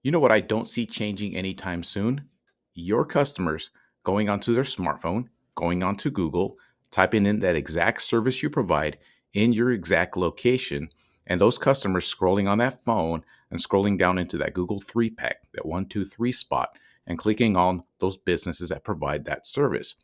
You know what I don't see changing anytime soon? Your customers going onto their smartphone, going onto Google, typing in that exact service you provide in your exact location, and those customers scrolling on that phone and scrolling down into that Google 3 pack, that 1, 2, 3 spot, and clicking on those businesses that provide that service.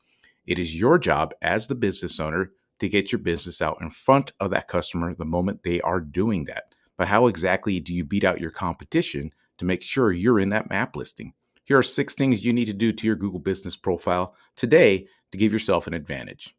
It is your job as the business owner to get your business out in front of that customer the moment they are doing that. But how exactly do you beat out your competition to make sure you're in that map listing? Here are 6 things you need to do to your Google business profile today to give yourself an advantage.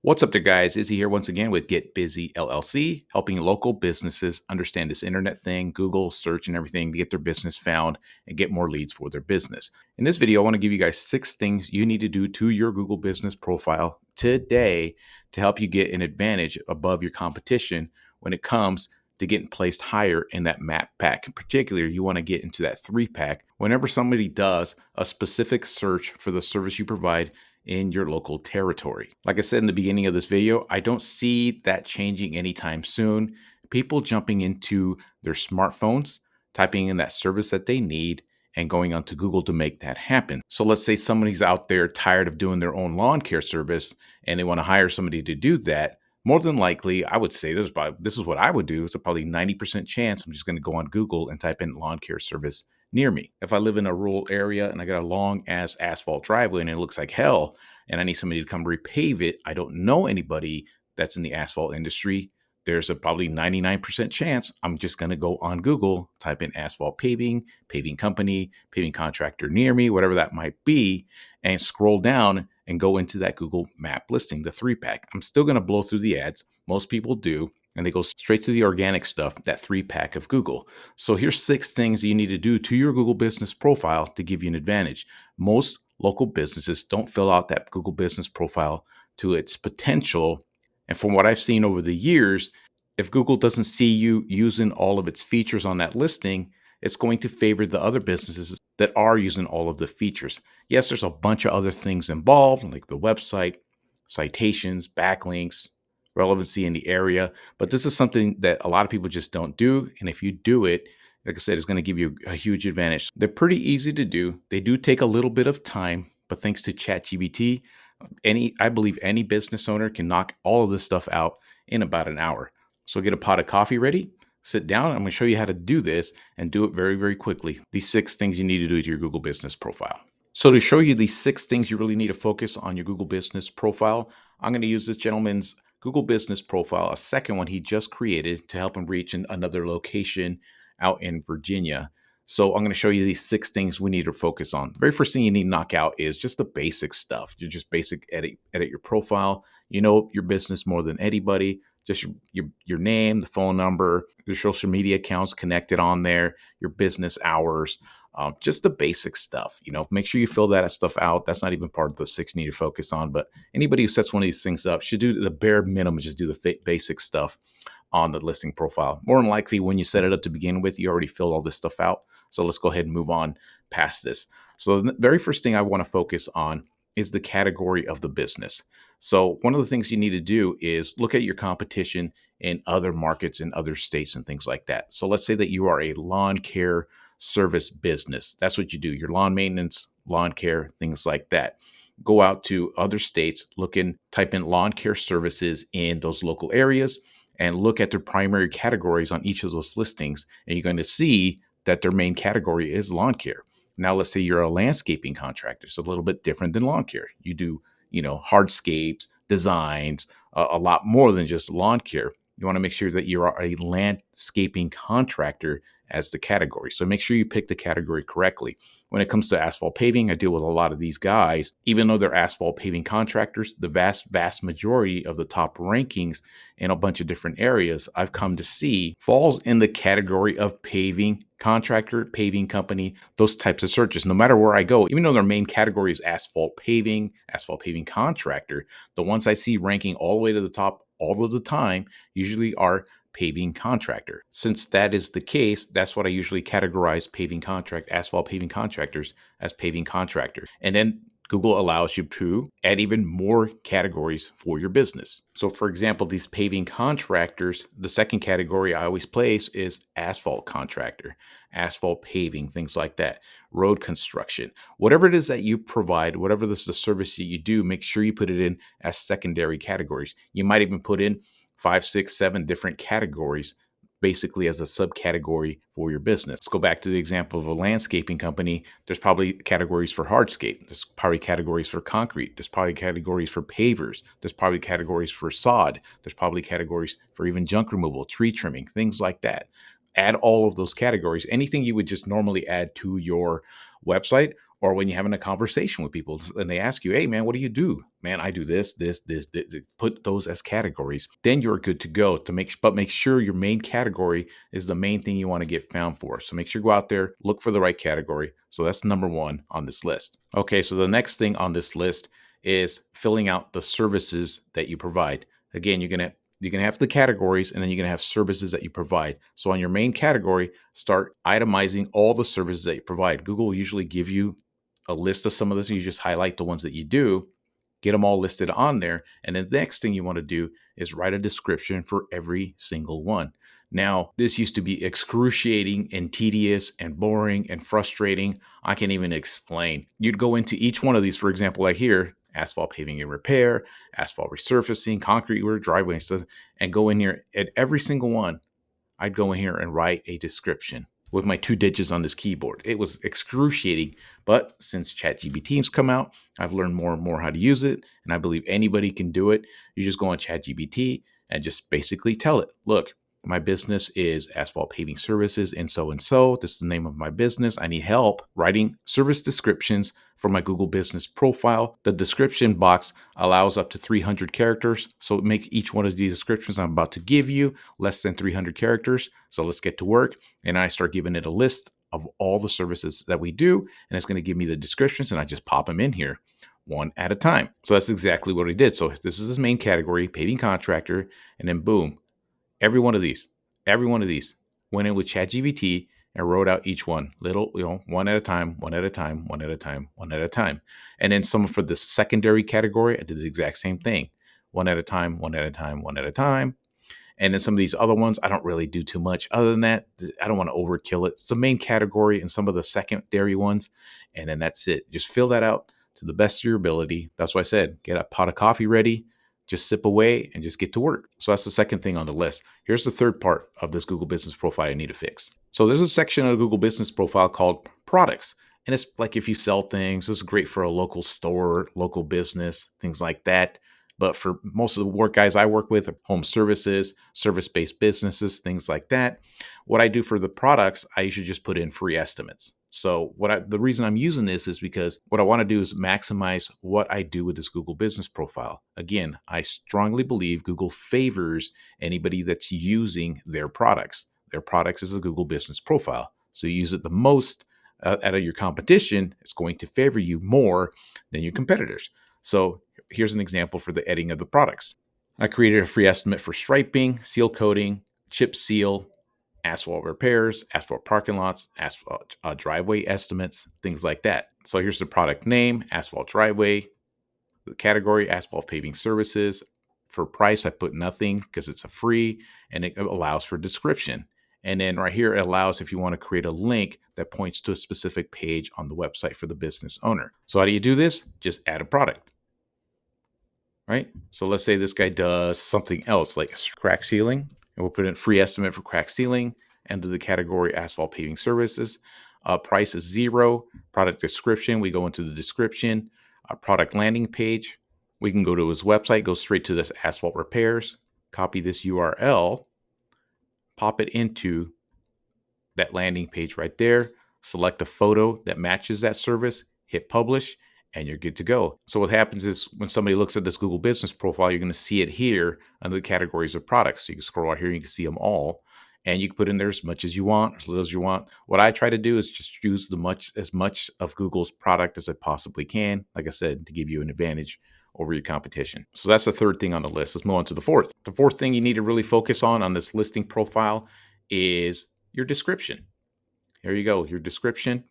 What's up there, guys? Izzy here once again with Get Busy LLC, helping local businesses understand this internet thing, Google search and everything to get their business found and get more leads for their business. In this video, I want to give you guys 6 things you need to do to your Google business profile today to help you get an advantage above your competition when it comes to getting placed higher in that map pack. In particular, you want to get into that 3 pack whenever somebody does a specific search for the service you provide in your local territory. Like I said in the beginning of this video, I don't see that changing anytime soon. People jumping into their smartphones, typing in that service that they need, and going onto Google to make that happen. So let's say somebody's out there tired of doing their own lawn care service and they want to hire somebody to do that. More than likely, I would say this is what I would do. It's a probably 90% chance I'm just going to go on Google and type in lawn care service near me. If I live in a rural area and I got a long ass asphalt driveway and it looks like hell and I need somebody to come repave it, I don't know anybody that's in the asphalt industry. There's a probably 99% chance I'm just going to go on Google, type in asphalt paving, paving company, paving contractor near me, whatever that might be, and scroll down and go into that Google map listing, the 3 pack. I'm still going to blow through the ads. Most people do, and they go straight to the organic stuff, that 3 pack of Google. So here's 6 things you need to do to your Google business profile to give you an advantage. Most local businesses don't fill out that Google business profile to its potential. And from what I've seen over the years, if Google doesn't see you using all of its features on that listing, it's going to favor the other businesses that are using all of the features. Yes, there's a bunch of other things involved, like the website, citations, backlinks, relevancy in the area. But this is something that a lot of people just don't do. And if you do it, like I said, it's going to give you a huge advantage. They're pretty easy to do. They do take a little bit of time, but thanks to ChatGPT, I believe any business owner can knock all of this stuff out in about an hour. So get a pot of coffee ready, sit down. I'm going to show you how to do this and do it very, very quickly. These 6 things you need to do to your Google business profile. So to show you these 6 things you really need to focus on your Google business profile, I'm going to use this gentleman's Google business profile, a second one he just created to help him reach another location out in Virginia. So I'm going to show you these 6 things we need to focus on. The very first thing you need to knock out is just the basic stuff. You just basic edit your profile. You know your business more than anybody. Just your name, the phone number, your social media accounts connected on there, your business hours, just the basic stuff. Make sure you fill that stuff out. That's not even part of the 6 you need to focus on. But anybody who sets one of these things up should do the bare minimum, just do the basic stuff on the listing profile. More than likely, when you set it up to begin with, you already filled all this stuff out. So let's go ahead and move on past this. So the very first thing I want to focus on is the category of the business. So one of the things you need to do is look at your competition in other markets, in other states and things like that. So let's say that you are a lawn care service business. That's what you do. Your lawn maintenance, lawn care, things like that. Go out to other states, type in lawn care services in those local areas and look at their primary categories on each of those listings. And you're going to see that their main category is lawn care. Now, let's say you're a landscaping contractor. It's a little bit different than lawn care. You do, hardscapes, designs, a lot more than just lawn care. You want to make sure that you are a landscaping contractor as the category. So make sure you pick the category correctly. When it comes to asphalt paving, I deal with a lot of these guys. Even though they're asphalt paving contractors, the vast majority of the top rankings in a bunch of different areas I've come to see falls in the category of paving contractor, paving company, those types of searches. No matter where I go, even though their main category is asphalt paving contractor, the ones I see ranking all the way to the top all of the time usually are paving contractor. Since that is the case, that's what I usually categorize asphalt paving contractors as paving contractors. And then Google allows you to add even more categories for your business. So, for example, these paving contractors, the second category I always place is asphalt contractor, asphalt paving, things like that, road construction. Whatever it is that you provide, whatever this is the service that you do, make sure you put it in as secondary categories. You might even put in 5, 6, 7 different categories basically as a subcategory for your business. Let's go back to the example of a landscaping company. There's probably categories for hardscape. There's probably categories for concrete. There's probably categories for pavers. There's probably categories for sod. There's probably categories for even junk removal, tree trimming, things like that. Add all of those categories. Anything you would just normally add to your website, or when you're having a conversation with people and they ask you, hey, man, what do you do? Man, I do this. Put those as categories. Then you're good to go but make sure your main category is the main thing you want to get found for. So make sure you go out there, look for the right category. So that's number one on this list. Okay, so the next thing on this list is filling out the services that you provide. Again, you're gonna have the categories, and then you're gonna have services that you provide. So on your main category, start itemizing all the services that you provide. Google will usually give you a list of some of this. You just highlight the ones that you do, get them all listed on there. And then the next thing you want to do is write a description for every single one. Now, this used to be excruciating and tedious and boring and frustrating. I can't even explain. You'd go into each one of these, for example, like here, asphalt paving and repair, asphalt resurfacing, concrete work, driveway stuff, and go in here at every single one. I'd go in here and write a description with my 2 digits on this keyboard. It was excruciating, but since ChatGPT's come out, I've learned more and more how to use it, and I believe anybody can do it. You just go on ChatGPT and just basically tell it, look, my business is asphalt paving services and so and so. This is the name of my business. I need help writing service descriptions for my Google business profile. The description box allows up to 300 characters. So make each one of these descriptions I'm about to give you less than 300 characters. So let's get to work. And I start giving it a list of all the services that we do. And it's going to give me the descriptions, and I just pop them in here one at a time. So that's exactly what he did. So this is his main category, paving contractor. And then boom, every one of these went in with ChatGPT and wrote out each one, little, one at a time, one at a time, one at a time, one at a time. And then some for the secondary category, I did the exact same thing, one at a time, one at a time, one at a time. And then some of these other ones, I don't really do too much. Other than that, I don't want to overkill it. It's the main category and some of the secondary ones. And then that's it. Just fill that out to the best of your ability. That's why I said, get a pot of coffee ready, just sip away and just get to work. So that's the second thing on the list. Here's the third part of this Google Business Profile I need to fix. So there's a section of the Google Business Profile called products. And it's like if you sell things, this is great for a local store, local business, things like that. But for most of the work guys I work with, home services, service-based businesses, things like that, what I do for the products, I usually just put in free estimates. So the reason I'm using this is because what I want to do is maximize what I do with this Google Business Profile. Again, I strongly believe Google favors anybody that's using their products. Their products is a Google Business Profile. So you use it the most out of your competition, it's going to favor you more than your competitors. So here's an example for the editing of the products. I created a free estimate for striping, seal coating, chip seal, asphalt repairs, asphalt parking lots, asphalt driveway estimates, things like that. So here's the product name, asphalt driveway, the category, asphalt paving services. For price, I put nothing because it's a free, and it allows for description. And then right here, it allows if you want to create a link that points to a specific page on the website for the business owner. So how do you do this? Just add a product. Right? So let's say this guy does something else like crack sealing, and we'll put in free estimate for crack sealing, enter the category asphalt paving services. Price is 0. Product description, we go into the description. Product landing page, we can go to his website, go straight to this asphalt repairs, copy this URL, pop it into that landing page right there, select a photo that matches that service, hit publish, and you're good to go. So what happens is when somebody looks at this Google Business Profile, you're going to see it here under the categories of products. So you can scroll out here, and you can see them all, and you can put in there as much as you want, as little as you want. What I try to do is just use as much of Google's product as I possibly can, like I said, to give you an advantage over your competition. So that's the third thing on the list. Let's move on to the fourth. The fourth thing you need to really focus on this listing profile is your description. There you go, your description.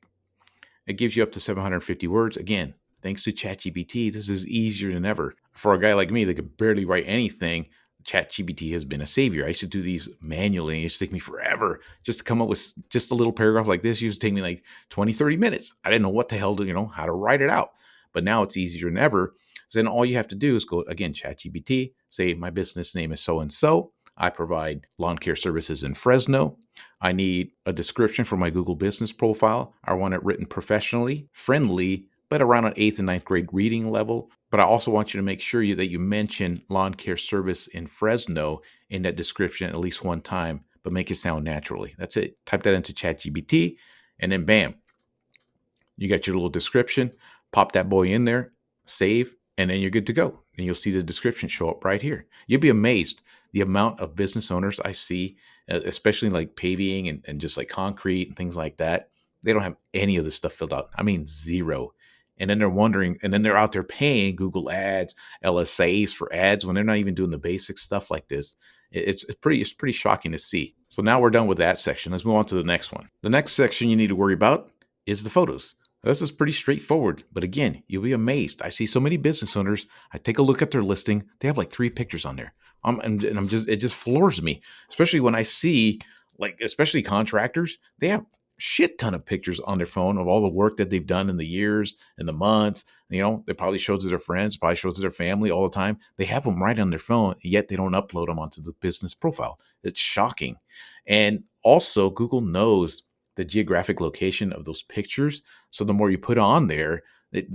It gives you up to 750 words. Again, Thanks to ChatGPT, this is easier than ever. For a guy like me that could barely write anything, ChatGPT has been a savior. I used to do these manually, and it used to take me forever just to come up with just a little paragraph like this. It used to take me like 20, 30 minutes. I didn't know what the hell to, how to write it out. But now it's easier than ever. So then all you have to do is go again, ChatGPT, say my business name is so and so. I provide lawn care services in Fresno. I need a description for my Google business profile. I want it written professionally, friendly, but around an eighth and ninth grade reading level. But I also want you to make sure that you mention lawn care service in Fresno in that description at least one time, but make it sound naturally. That's it. Type that into ChatGPT, and then bam, you got your little description. Pop that boy in there, save, and then you're good to go. And you'll see the description show up right here. You'll be amazed the amount of business owners I see, especially like paving and just like concrete and things like that. They don't have any of this stuff filled out. I mean, zero. And then they're wondering, and then they're out there paying Google ads, LSAs for ads when they're not even doing the basic stuff like this. It's pretty shocking to see. So now we're done with that section. Let's move on to the next one. The next section you need to worry about is the photos. This is pretty straightforward, but again, you'll be amazed. I see so many business owners. I take a look at their listing; they have like 3 pictures on there. And I'm just, it just floors me, especially when I see, like, especially contractors. They have shit ton of pictures on their phone of all the work that they've done in the years and the months. They probably show it to their friends, probably show it to their family all the time. They have them right on their phone, yet they don't upload them onto the business profile. It's shocking. And also, Google knows the geographic location of those pictures. So the more you put on there,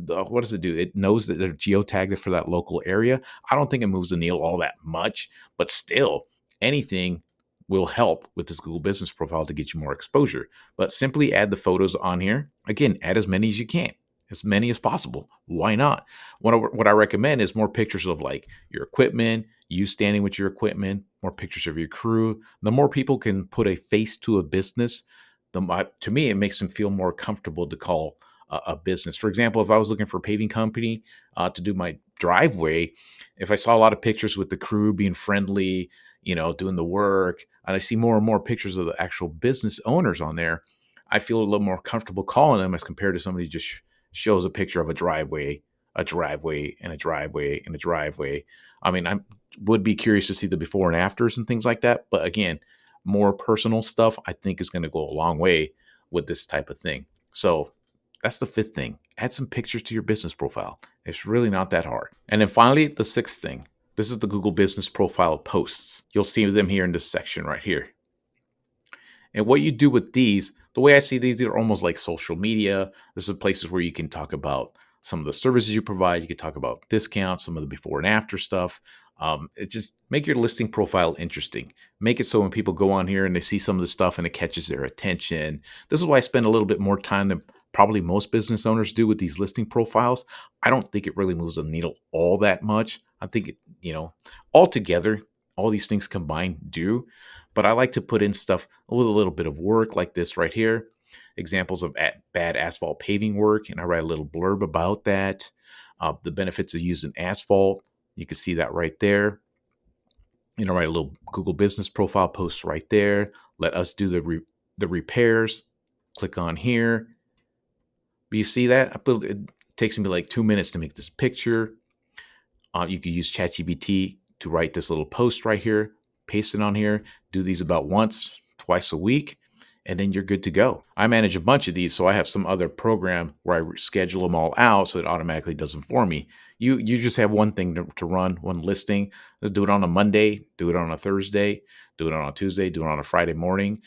what does it do? It knows that they're geotagged for that local area. I don't think it moves the needle all that much, but still, anything will help with this Google Business Profile to get you more exposure. But simply add the photos on here. Again, add as many as you can, as many as possible. Why not? What I recommend is more pictures of like your equipment, you standing with your equipment, more pictures of your crew. The more people can put a face to a business, to me, it makes them feel more comfortable to call a business. For example, if I was looking for a paving company to do my driveway, if I saw a lot of pictures with the crew being friendly, doing the work, and I see more and more pictures of the actual business owners on there, I feel a little more comfortable calling them as compared to somebody who just shows a picture of a driveway, and a driveway, and a driveway. I mean, I would be curious to see the before and afters and things like that. But again, more personal stuff, I think, is going to go a long way with this type of thing. So that's the fifth thing. Add some pictures to your business profile. It's really not that hard. And then finally, the sixth thing. This is the Google Business Profile posts. You'll see them here in this section right here. And what you do with these, the way I see these are almost like social media. This is places where you can talk about some of the services you provide. You can talk about discounts, some of the before and after stuff. It just make your listing profile interesting. Make it so when people go on here and they see some of the stuff and it catches their attention. This is why I spend a little bit more time than probably most business owners do with these listing profiles. I don't think it really moves the needle all that much. I think altogether, all these things combined do. But I like to put in stuff with a little bit of work like this right here. Examples of bad asphalt paving work. And I write a little blurb about that. The benefits of using asphalt. You can see that right there. Write a little Google Business Profile post right there. Let us do the repairs. Click on here. But you see that? It takes me like 2 minutes to make this picture. You could use ChatGPT to write this little post right here, paste it on here, do these about once, twice a week, and then you're good to go. I manage a bunch of these, so I have some other program where I schedule them all out so it automatically does them for me. You just have one thing to run, one listing. Let's do it on a Monday, do it on a Thursday, do it on a Tuesday, do it on a Friday morning.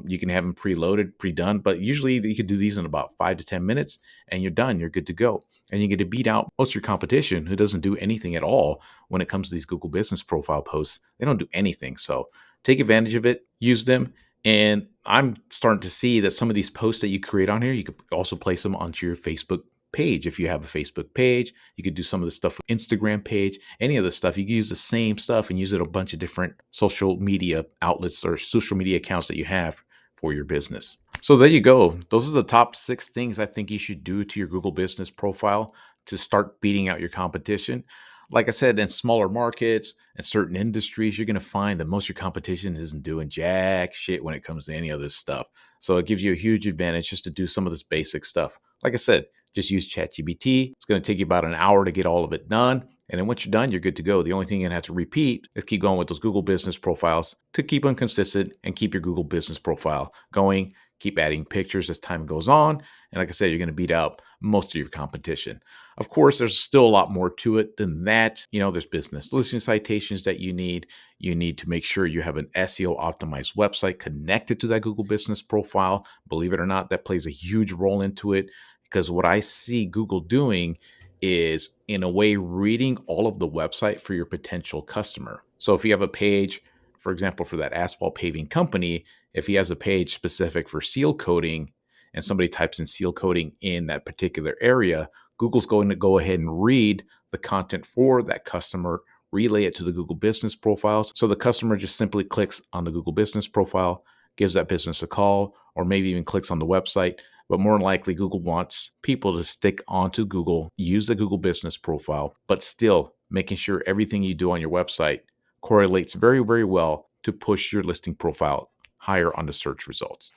You can have them preloaded, pre-done, but usually you could do these in about 5 to 10 minutes and you're done. You're good to go. And you get to beat out most of your competition who doesn't do anything at all when it comes to these Google Business Profile posts. They don't do anything. So take advantage of it, use them. And I'm starting to see that some of these posts that you create on here, you could also place them onto your Facebook page. If you have a Facebook page, you could do some of the stuff with Instagram page, any of the stuff. You can use the same stuff and use it a bunch of different social media outlets or social media accounts that you have for your business. So there you go. Those are the top 6 things I think you should do to your Google Business Profile to start beating out your competition. Like I said, in smaller markets and certain industries, you're going to find that most of your competition isn't doing jack shit when it comes to any of this stuff. So it gives you a huge advantage just to do some of this basic stuff. Like I said, Just use ChatGPT. It's going to take you about an hour to get all of it done. And then once you're done, you're good to go. The only thing you're going to have to repeat is keep going with those Google business profiles to keep them consistent and keep your Google business profile going. Keep adding pictures as time goes on. And like I said, you're going to beat out most of your competition. Of course, there's still a lot more to it than that. There's business listing citations that you need. You need to make sure you have an SEO optimized website connected to that Google business profile. Believe it or not, that plays a huge role into it, because what I see Google doing is, in a way, reading all of the website for your potential customer. So if you have a page, for example, for that asphalt paving company, if he has a page specific for seal coating and somebody types in seal coating in that particular area, Google's going to go ahead and read the content for that customer, relay it to the Google business profiles. So the customer just simply clicks on the Google business profile, gives that business a call, or maybe even clicks on the website. But more than likely, Google wants people to stick onto Google, use the Google business profile, but still making sure everything you do on your website correlates very, very well to push your listing profile higher on the search results.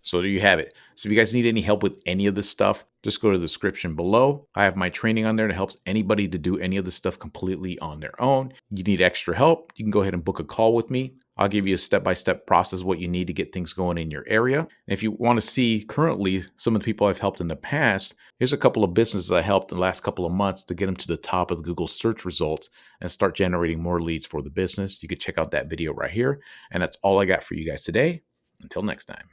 So there you have it. So if you guys need any help with any of this stuff, just go to the description below. I have my training on there that helps anybody to do any of this stuff completely on their own. You need extra help, you can go ahead and book a call with me. I'll give you a step-by-step process what you need to get things going in your area. And if you want to see currently some of the people I've helped in the past, here's a couple of businesses I helped in the last couple of months to get them to the top of the Google search results and start generating more leads for the business. You can check out that video right here. And that's all I got for you guys today. Until next time.